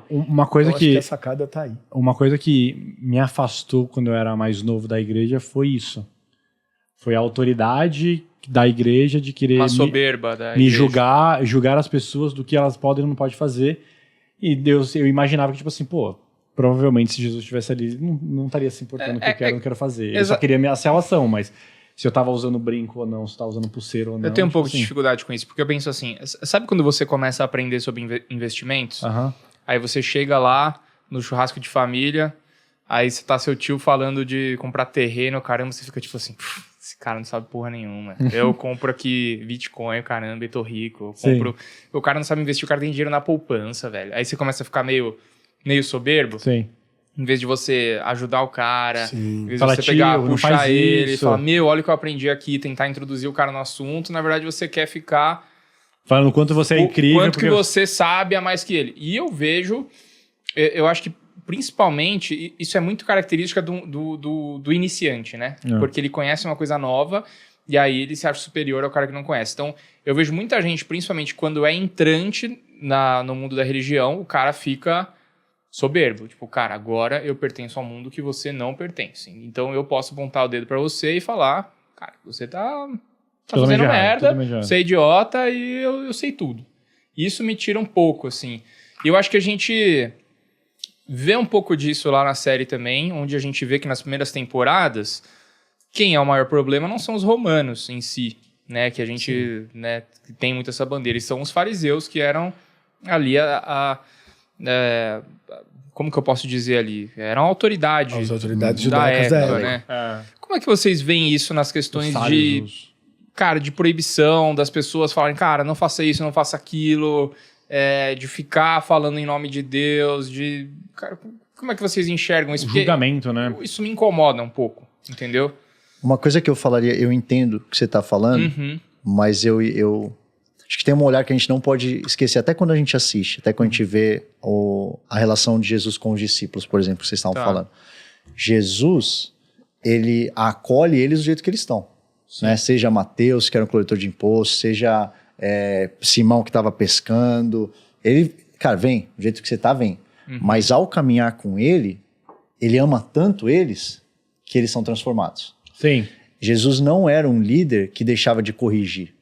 Uma coisa Eu acho que a sacada tá aí. Uma coisa que me afastou quando eu era mais novo da igreja foi isso. Foi a autoridade da igreja de querer Uma soberba da me igreja. julgar as pessoas do que elas podem e não podem fazer. E Deus, eu imaginava que, tipo assim, provavelmente se Jesus estivesse ali, não estaria se importando o que eu quero ou não quero fazer. Eu só queria minha salvação, mas se eu tava usando brinco ou não, se eu tava usando pulseira ou não. Eu tenho um pouco assim, de dificuldade com isso, porque eu penso assim, sabe quando você começa a aprender sobre investimentos? Aí você chega lá no churrasco de família, aí você tá seu tio falando de comprar terreno, caramba, você fica tipo assim, esse cara não sabe porra nenhuma. Eu compro aqui Bitcoin, caramba, e tô rico. Eu compro... O cara não sabe investir, o cara tem dinheiro na poupança, velho. Aí você começa a ficar meio soberbo. Sim. Em vez de você ajudar o cara, em vez de Fala, você pegar, tio, não puxar faz ele e isso. falar, olha o que eu aprendi aqui, tentar introduzir o cara no assunto, na verdade você quer ficar... Falando o quanto você é incrível. Quanto que você sabe a mais que ele. E eu vejo, eu acho que principalmente, isso é muito característica do iniciante, né? Porque ele conhece uma coisa nova e aí ele se acha superior ao cara que não conhece. Então, eu vejo muita gente, principalmente quando é entrante no mundo da religião, o cara fica soberbo. Tipo, cara, agora eu pertenço ao mundo que você não pertence. Então, eu posso apontar o dedo pra você e falar, cara, você tá fazendo merda, você é idiota e eu sei tudo. Isso me tira um pouco, assim. E eu acho que a gente vê um pouco disso lá na série também, onde a gente vê que nas primeiras temporadas, quem é o maior problema não são os romanos em si, né? Que a gente tem muito essa bandeira. E são os fariseus que eram ali como que eu posso dizer ali? Eram autoridades. As autoridades da judaicas época, da né? Como é que vocês veem isso nas questões de proibição, das pessoas falarem, cara, não faça isso, não faça aquilo, de ficar falando em nome de Deus, cara, como é que vocês enxergam isso? O julgamento, né? Isso me incomoda um pouco, entendeu? Uma coisa que eu falaria, eu entendo o que você está falando, mas eu acho que tem um olhar que a gente não pode esquecer, até quando a gente assiste, até quando a gente vê a relação de Jesus com os discípulos, por exemplo, que vocês estavam falando. Jesus, ele acolhe eles do jeito que eles estão. Né? Seja Mateus, que era um coletor de imposto, seja Simão, que estava pescando. Ele, cara, vem, do jeito que você está, vem. Mas ao caminhar com ele ama tanto eles que eles são transformados. Sim. Jesus não era um líder que deixava de corrigir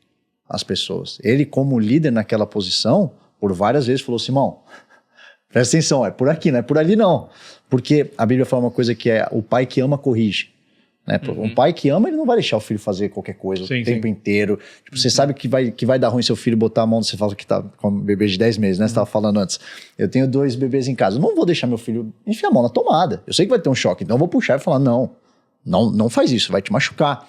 as pessoas. Ele, como líder naquela posição, por várias vezes falou, Simão, presta atenção, é por aqui, não é por ali não. Porque a Bíblia fala uma coisa que é o pai que ama corrige. Né? Um pai que ama, ele não vai deixar o filho fazer qualquer coisa o tempo inteiro. Tipo, você sabe que vai dar ruim seu filho botar a mão, você fala que tá com um bebê de 10 meses, né? Você estava falando antes. Eu tenho 2 bebês em casa. Eu não vou deixar meu filho enfiar a mão na tomada. Eu sei que vai ter um choque, então eu vou puxar e falar, não faz isso, vai te machucar.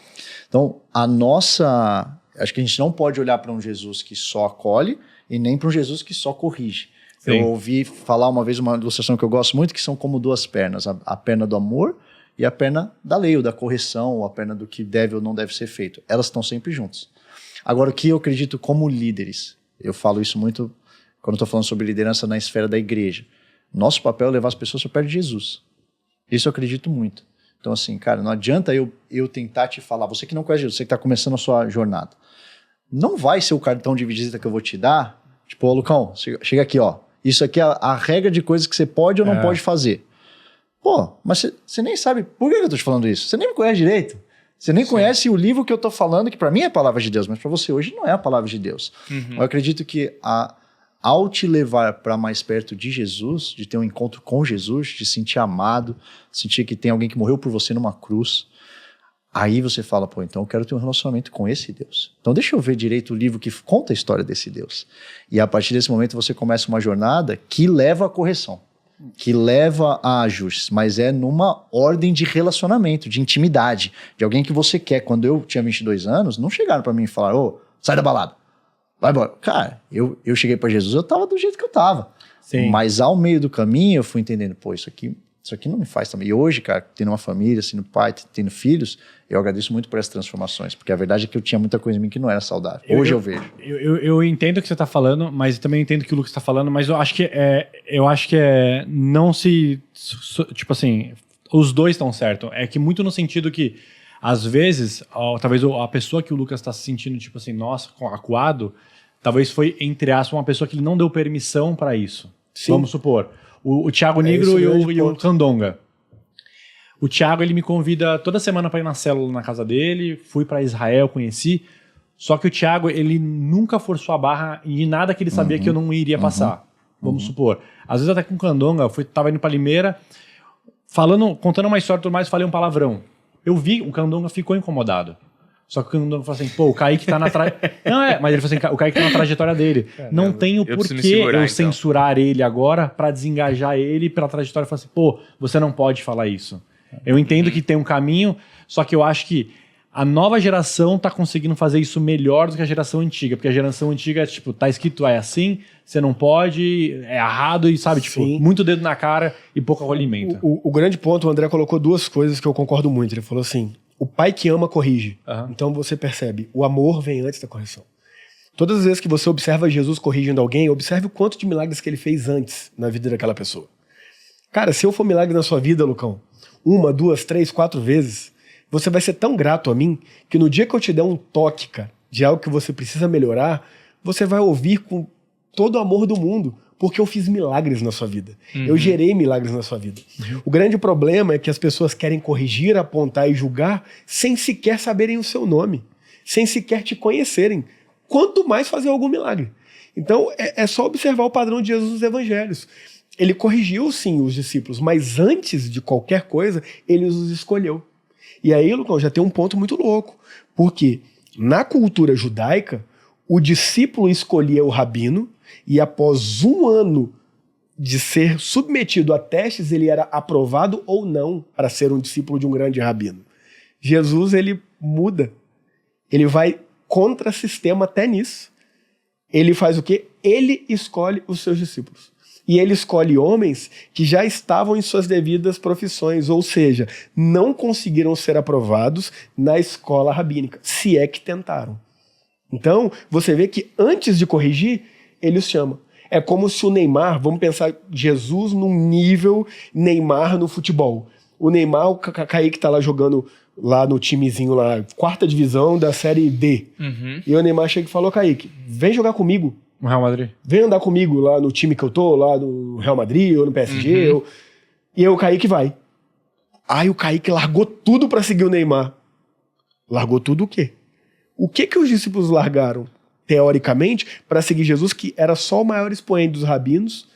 Então, acho que a gente não pode olhar para um Jesus que só acolhe e nem para um Jesus que só corrige. Sim. Eu ouvi falar uma vez uma ilustração que eu gosto muito, que são como 2 pernas. A perna do amor e a perna da lei, ou da correção, ou a perna do que deve ou não deve ser feito. Elas estão sempre juntas. Agora, o que eu acredito como líderes, eu falo isso muito quando estou falando sobre liderança na esfera da igreja. Nosso papel é levar as pessoas para perto de Jesus. Isso eu acredito muito. Então, assim, cara, não adianta eu tentar te falar, você que não conhece Jesus, você que está começando a sua jornada, não vai ser o cartão de visita que eu vou te dar, tipo, ô Lucão, chega aqui, ó, isso aqui é a regra de coisas que você pode ou não pode fazer. Pô, mas você nem sabe por que eu tô te falando isso. Você nem me conhece direito. Você nem conhece o livro que eu tô falando, que para mim é a palavra de Deus, mas para você hoje não é a palavra de Deus. Eu acredito que ao te levar para mais perto de Jesus, de ter um encontro com Jesus, de sentir amado, sentir que tem alguém que morreu por você numa cruz, aí você fala, pô, então eu quero ter um relacionamento com esse Deus. Então deixa eu ver direito o livro que conta a história desse Deus. E a partir desse momento você começa uma jornada que leva à correção, que leva a ajustes, mas é numa ordem de relacionamento, de intimidade, de alguém que você quer. Quando eu tinha 22 anos, não chegaram para mim e falaram, ô, sai da balada, vai embora. Cara, eu cheguei para Jesus, eu tava do jeito que eu tava. Sim. Mas ao meio do caminho eu fui entendendo, pô, isso aqui não me faz também. E hoje, cara, tendo uma família, sendo pai, tendo filhos, eu agradeço muito por essas transformações, porque a verdade é que eu tinha muita coisa em mim que não era saudável. Hoje eu vejo. Eu entendo o que você está falando, mas eu também entendo o que o Lucas está falando, mas eu acho que não se... Tipo assim, os dois estão certos. É que muito no sentido que, às vezes, talvez a pessoa que o Lucas está se sentindo, tipo assim, nossa, acuado, talvez foi, entre aspas, uma pessoa que ele não deu permissão para isso. Sim. Vamos supor, o Thiago Negro e o Candonga. O Thiago, ele me convida toda semana para ir na célula na casa dele, fui para Israel, conheci. Só que o Thiago, ele nunca forçou a barra em nada que ele sabia que eu não iria passar. Vamos supor. Às vezes até com o Candonga, eu tava indo pra Limeira, contando uma história e tudo mais, falei um palavrão. Eu vi, o Candonga ficou incomodado. Só que o Candonga falou assim, pô, o Kaique tá na mas ele falou assim, o Kaique tá na trajetória dele. Não tenho porquê eu censurar ele agora pra desengajar ele pela trajetória. Eu falei assim, pô, você não pode falar isso. Eu entendo que tem um caminho, só que eu acho que a nova geração tá conseguindo fazer isso melhor do que a geração antiga. Porque a geração antiga, tipo, tá escrito assim, você não pode, é errado e, sabe, tipo, muito dedo na cara e pouco acolhimento. O grande ponto, o André colocou duas coisas que eu concordo muito. Ele falou assim, o pai que ama corrige. Então você percebe, o amor vem antes da correção. Todas as vezes que você observa Jesus corrigindo alguém, observe o quanto de milagres que ele fez antes na vida daquela pessoa. Cara, se eu for milagre na sua vida, Lucão, 1, 2, 3, 4 vezes, você vai ser tão grato a mim que no dia que eu te der um toque, cara, de algo que você precisa melhorar, você vai ouvir com todo o amor do mundo, porque eu fiz milagres na sua vida. Eu gerei milagres na sua vida. O grande problema é que as pessoas querem corrigir, apontar e julgar sem sequer saberem o seu nome, sem sequer te conhecerem. Quanto mais fazer algum milagre. Então, é só observar o padrão de Jesus nos evangelhos. Ele corrigiu, sim, os discípulos, mas antes de qualquer coisa, ele os escolheu. E aí, Lucão, já tem um ponto muito louco, porque na cultura judaica, o discípulo escolhia o rabino e após 1 ano de ser submetido a testes, ele era aprovado ou não para ser um discípulo de um grande rabino. Jesus, ele muda. Ele vai contra sistema até nisso. Ele faz o quê? Ele escolhe os seus discípulos. E ele escolhe homens que já estavam em suas devidas profissões, ou seja, não conseguiram ser aprovados na escola rabínica, se é que tentaram. Então, você vê que antes de corrigir, ele os chama. É como se o Neymar, vamos pensar Jesus num nível Neymar no futebol. O Neymar, o Kaique tá lá jogando lá no timezinho lá, 4ª divisão da Série D. E o Neymar chega e falou, Kaique, vem jogar comigo. No Real Madrid. Vem andar comigo lá no time que eu tô, lá no Real Madrid ou no PSG. E aí o Kaique vai. Aí o Kaique largou tudo pra seguir o Neymar. Largou tudo o quê? O que os discípulos largaram, teoricamente, para seguir Jesus, que era só o maior expoente dos rabinos,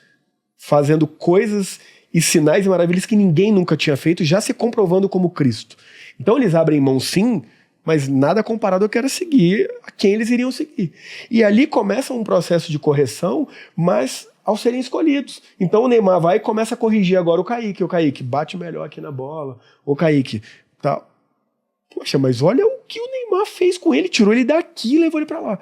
fazendo coisas e sinais e maravilhas que ninguém nunca tinha feito, já se comprovando como Cristo. Então eles abrem mão sim, mas nada comparado ao que era seguir a quem eles iriam seguir. E ali começa um processo de correção, mas ao serem escolhidos. Então o Neymar vai e começa a corrigir agora o Kaique. O Kaique bate melhor aqui na bola. O Kaique, tá. Poxa, mas olha o que o Neymar fez com ele. Tirou ele daqui e levou ele para lá.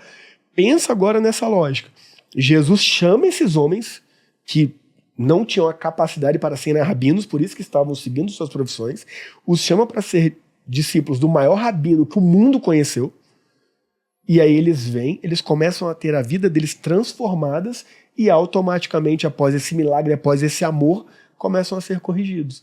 Pensa agora nessa lógica. Jesus chama esses homens que não tinham a capacidade para serem rabinos, por isso que estavam seguindo suas profissões, os chama para ser discípulos do maior rabino que o mundo conheceu, e aí eles vêm, eles começam a ter a vida deles transformadas e automaticamente, após esse milagre, após esse amor, começam a ser corrigidos.